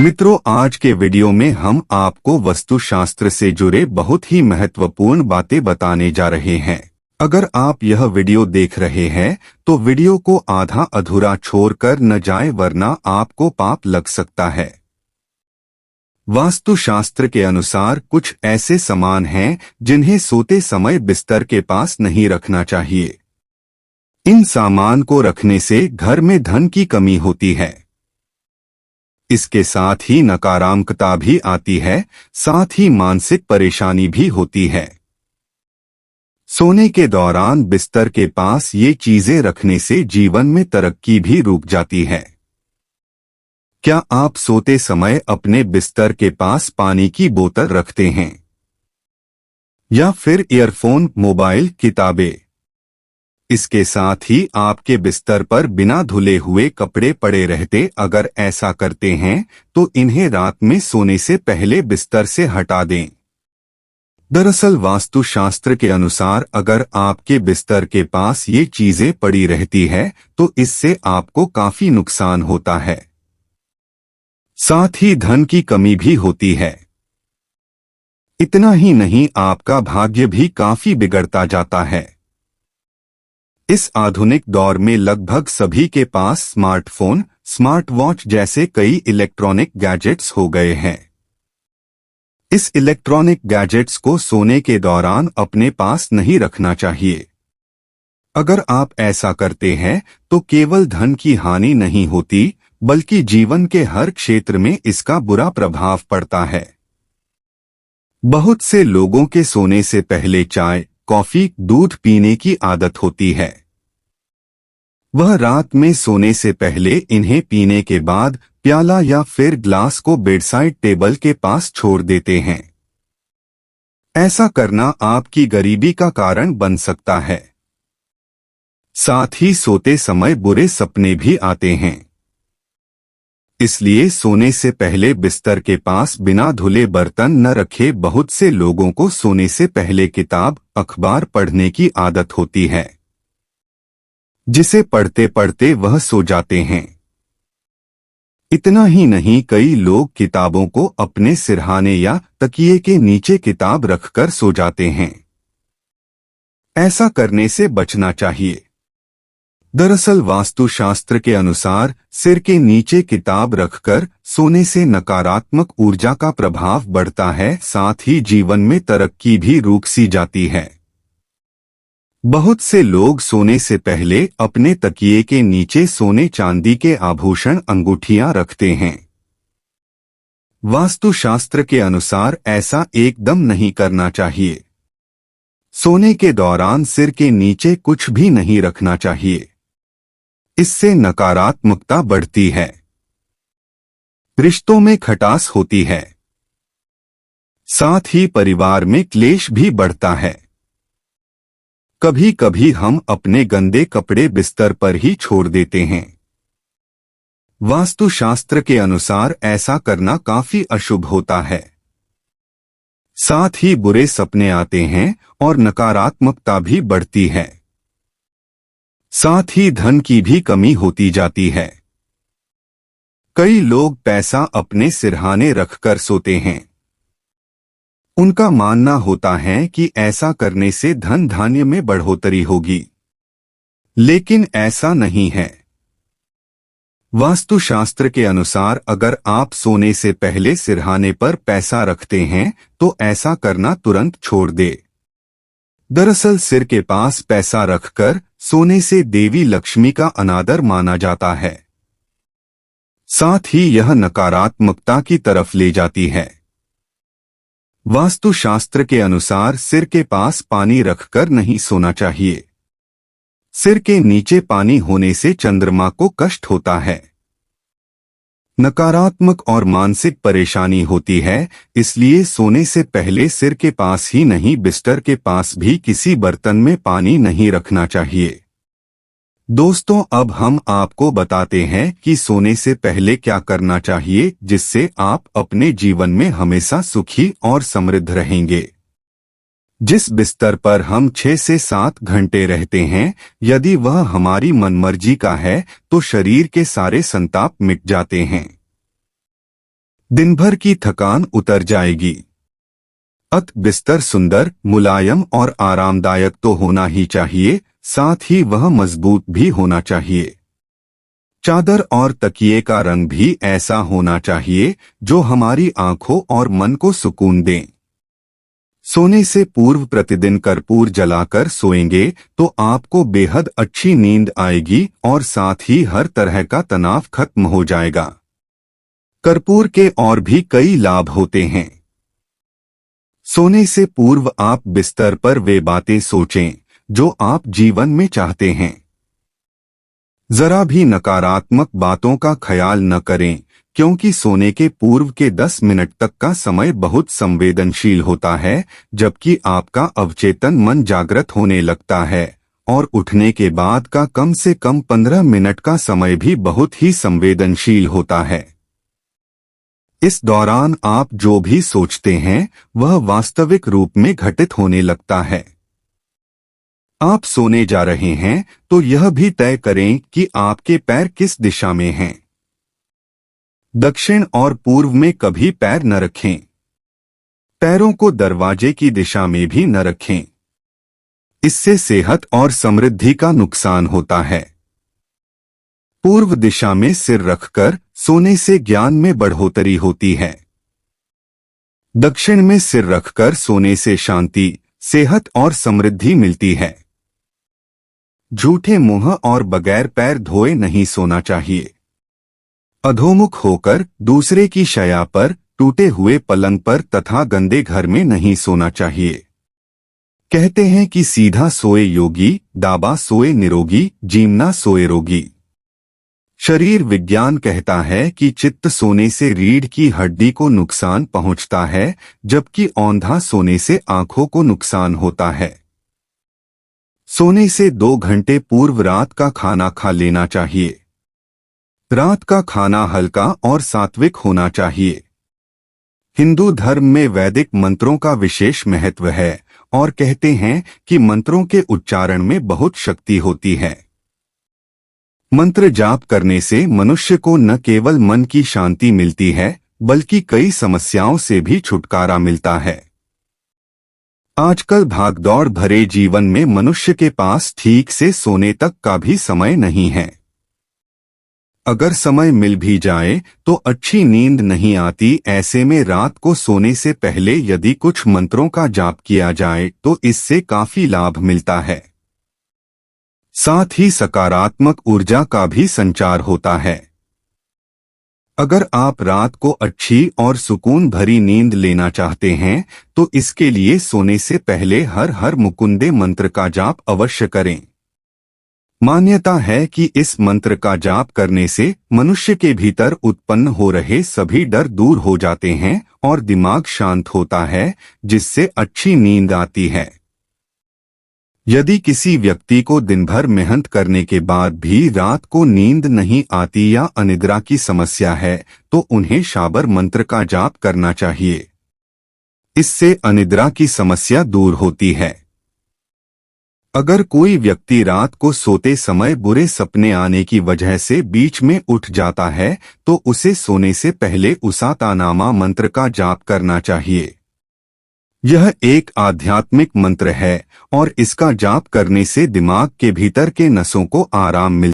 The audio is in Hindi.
मित्रों, आज के वीडियो में हम आपको वास्तुशास्त्र से जुड़े बहुत ही महत्वपूर्ण बातें बताने जा रहे हैं। अगर आप यह वीडियो देख रहे हैं तो वीडियो को आधा अधूरा छोड़कर न जाएं, वरना आपको पाप लग सकता है। वास्तुशास्त्र के अनुसार कुछ ऐसे सामान हैं जिन्हें सोते समय बिस्तर के पास नहीं रखना चाहिए। इन सामान को रखने से घर में धन की कमी होती है। इसके साथ ही नकारात्मकता भी आती है, साथ ही मानसिक परेशानी भी होती है। सोने के दौरान बिस्तर के पास ये चीजें रखने से जीवन में तरक्की भी रुक जाती है। क्या आप सोते समय अपने बिस्तर के पास पानी की बोतल रखते हैं या फिर ईयरफोन, मोबाइल, किताबें? इसके साथ ही आपके बिस्तर पर बिना धुले हुए कपड़े पड़े रहते। अगर ऐसा करते हैं तो इन्हें रात में सोने से पहले बिस्तर से हटा दें। दरअसल वास्तुशास्त्र के अनुसार अगर आपके बिस्तर के पास ये चीजें पड़ी रहती है तो इससे आपको काफी नुकसान होता है। साथ ही धन की कमी भी होती है। इतना ही नहीं, आपका भाग्य भी काफी बिगड़ता जाता है। इस आधुनिक दौर में लगभग सभी के पास स्मार्टफोन, स्मार्ट वॉच जैसे कई इलेक्ट्रॉनिक गैजेट्स हो गए हैं। इस इलेक्ट्रॉनिक गैजेट्स को सोने के दौरान अपने पास नहीं रखना चाहिए। अगर आप ऐसा करते हैं तो केवल धन की हानि नहीं होती, बल्कि जीवन के हर क्षेत्र में इसका बुरा प्रभाव पड़ता है। बहुत से लोगों के सोने से पहले चाय, कॉफी, दूध पीने की आदत होती है। वह रात में सोने से पहले इन्हें पीने के बाद प्याला या फिर ग्लास को बेडसाइड टेबल के पास छोड़ देते हैं। ऐसा करना आपकी गरीबी का कारण बन सकता है। साथ ही सोते समय बुरे सपने भी आते हैं। इसलिए सोने से पहले बिस्तर के पास बिना धुले बर्तन न रखे। बहुत से लोगों को सोने से पहले किताब, अखबार पढ़ने की आदत होती है, जिसे पढ़ते पढ़ते वह सो जाते हैं। इतना ही नहीं, कई लोग किताबों को अपने सिरहाने या तकिए के नीचे किताब रखकर सो जाते हैं। ऐसा करने से बचना चाहिए। दरअसल वास्तुशास्त्र के अनुसार सिर के नीचे किताब रखकर सोने से नकारात्मक ऊर्जा का प्रभाव बढ़ता है, साथ ही जीवन में तरक्की भी रुक सी जाती है। बहुत से लोग सोने से पहले अपने तकिए के नीचे सोने चांदी के आभूषण, अंगूठियां रखते हैं। वास्तुशास्त्र के अनुसार ऐसा एकदम नहीं करना चाहिए। सोने के दौरान सिर के नीचे कुछ भी नहीं रखना चाहिए। इससे नकारात्मकता बढ़ती है, रिश्तों में खटास होती है, साथ ही परिवार में क्लेश भी बढ़ता है। कभी कभी हम अपने गंदे कपड़े बिस्तर पर ही छोड़ देते हैं। वास्तुशास्त्र के अनुसार ऐसा करना काफी अशुभ होता है। साथ ही बुरे सपने आते हैं और नकारात्मकता भी बढ़ती है। साथ ही धन की भी कमी होती जाती है। कई लोग पैसा अपने सिरहाने रखकर सोते हैं। उनका मानना होता है कि ऐसा करने से धन धान्य में बढ़ोतरी होगी, लेकिन ऐसा नहीं है। वास्तुशास्त्र के अनुसार अगर आप सोने से पहले सिरहाने पर पैसा रखते हैं तो ऐसा करना तुरंत छोड़ दे। दरअसल सिर के पास पैसा रखकर सोने से देवी लक्ष्मी का अनादर माना जाता है। साथ ही यह नकारात्मकता की तरफ ले जाती है। वास्तुशास्त्र के अनुसार सिर के पास पानी रखकर नहीं सोना चाहिए। सिर के नीचे पानी होने से चंद्रमा को कष्ट होता है, नकारात्मक और मानसिक परेशानी होती है। इसलिए सोने से पहले सिर के पास ही नहीं, बिस्तर के पास भी किसी बर्तन में पानी नहीं रखना चाहिए। दोस्तों, अब हम आपको बताते हैं कि सोने से पहले क्या करना चाहिए, जिससे आप अपने जीवन में हमेशा सुखी और समृद्ध रहेंगे। जिस बिस्तर पर हम 6 से 7 घंटे रहते हैं, यदि वह हमारी मनमर्जी का है तो शरीर के सारे संताप मिट जाते हैं। दिन भर की थकान उतर जाएगी। बिस्तर सुंदर, मुलायम और आरामदायक तो होना ही चाहिए, साथ ही वह मजबूत भी होना चाहिए। चादर और तकिए का रंग भी ऐसा होना चाहिए जो हमारी आंखों और मन को सुकून दें। सोने से पूर्व प्रतिदिन कर्पूर जलाकर सोएंगे तो आपको बेहद अच्छी नींद आएगी और साथ ही हर तरह का तनाव खत्म हो जाएगा। कर्पूर के और भी कई लाभ होते हैं। सोने से पूर्व आप बिस्तर पर वे बातें सोचें जो आप जीवन में चाहते हैं। जरा भी नकारात्मक बातों का ख्याल न करें, क्योंकि सोने के पूर्व के 10 मिनट तक का समय बहुत संवेदनशील होता है, जबकि आपका अवचेतन मन जागृत होने लगता है, और उठने के बाद का कम से कम 15 मिनट का समय भी बहुत ही संवेदनशील होता है। इस दौरान आप जो भी सोचते हैं वह वास्तविक रूप में घटित होने लगता है। आप सोने जा रहे हैं तो यह भी तय करें कि आपके पैर किस दिशा में हैं। दक्षिण और पूर्व में कभी पैर न रखें। पैरों को दरवाजे की दिशा में भी न रखें। इससे सेहत और समृद्धि का नुकसान होता है। पूर्व दिशा में सिर रखकर सोने से ज्ञान में बढ़ोतरी होती है। दक्षिण में सिर रखकर सोने से शांति, सेहत और समृद्धि मिलती है। झूठे मुंह और बगैर पैर धोए नहीं सोना चाहिए। अधोमुख होकर दूसरे की शैया पर, टूटे हुए पलंग पर तथा गंदे घर में नहीं सोना चाहिए। कहते हैं कि सीधा सोए योगी, दाबा सोए निरोगी, जीमना सोए रोगी। शरीर विज्ञान कहता है कि चित्त सोने से रीढ़ की हड्डी को नुकसान पहुंचता है, जबकि औंधा सोने से आंखों को नुकसान होता है। सोने से 2 घंटे पूर्व रात का खाना खा लेना चाहिए। रात का खाना हल्का और सात्विक होना चाहिए। हिंदू धर्म में वैदिक मंत्रों का विशेष महत्व है और कहते हैं कि मंत्रों के उच्चारण में बहुत शक्ति होती है। मंत्र जाप करने से मनुष्य को न केवल मन की शांति मिलती है, बल्कि कई समस्याओं से भी छुटकारा मिलता है। आजकल भागदौड़ भरे जीवन में मनुष्य के पास ठीक से सोने तक का भी समय नहीं है। अगर समय मिल भी जाए तो अच्छी नींद नहीं आती। ऐसे में रात को सोने से पहले यदि कुछ मंत्रों का जाप किया जाए तो इससे काफी लाभ मिलता है। साथ ही सकारात्मक ऊर्जा का भी संचार होता है। अगर आप रात को अच्छी और सुकून भरी नींद लेना चाहते हैं तो इसके लिए सोने से पहले हर हर मुकुंदे मंत्र का जाप अवश्य करें। मान्यता है कि इस मंत्र का जाप करने से मनुष्य के भीतर उत्पन्न हो रहे सभी डर दूर हो जाते हैं और दिमाग शांत होता है, जिससे अच्छी नींद आती है। यदि किसी व्यक्ति को दिन भर मेहनत करने के बाद भी रात को नींद नहीं आती या अनिद्रा की समस्या है तो उन्हें शाबर मंत्र का जाप करना चाहिए। इससे अनिद्रा की समस्या दूर होती है। अगर कोई व्यक्ति रात को सोते समय बुरे सपने आने की वजह से बीच में उठ जाता है तो उसे सोने से पहले उसातानामा मंत्र का जाप करना चाहिए। यह एक आध्यात्मिक मंत्र है और इसका जाप करने से दिमाग के भीतर के नसों को आराम मिलता है।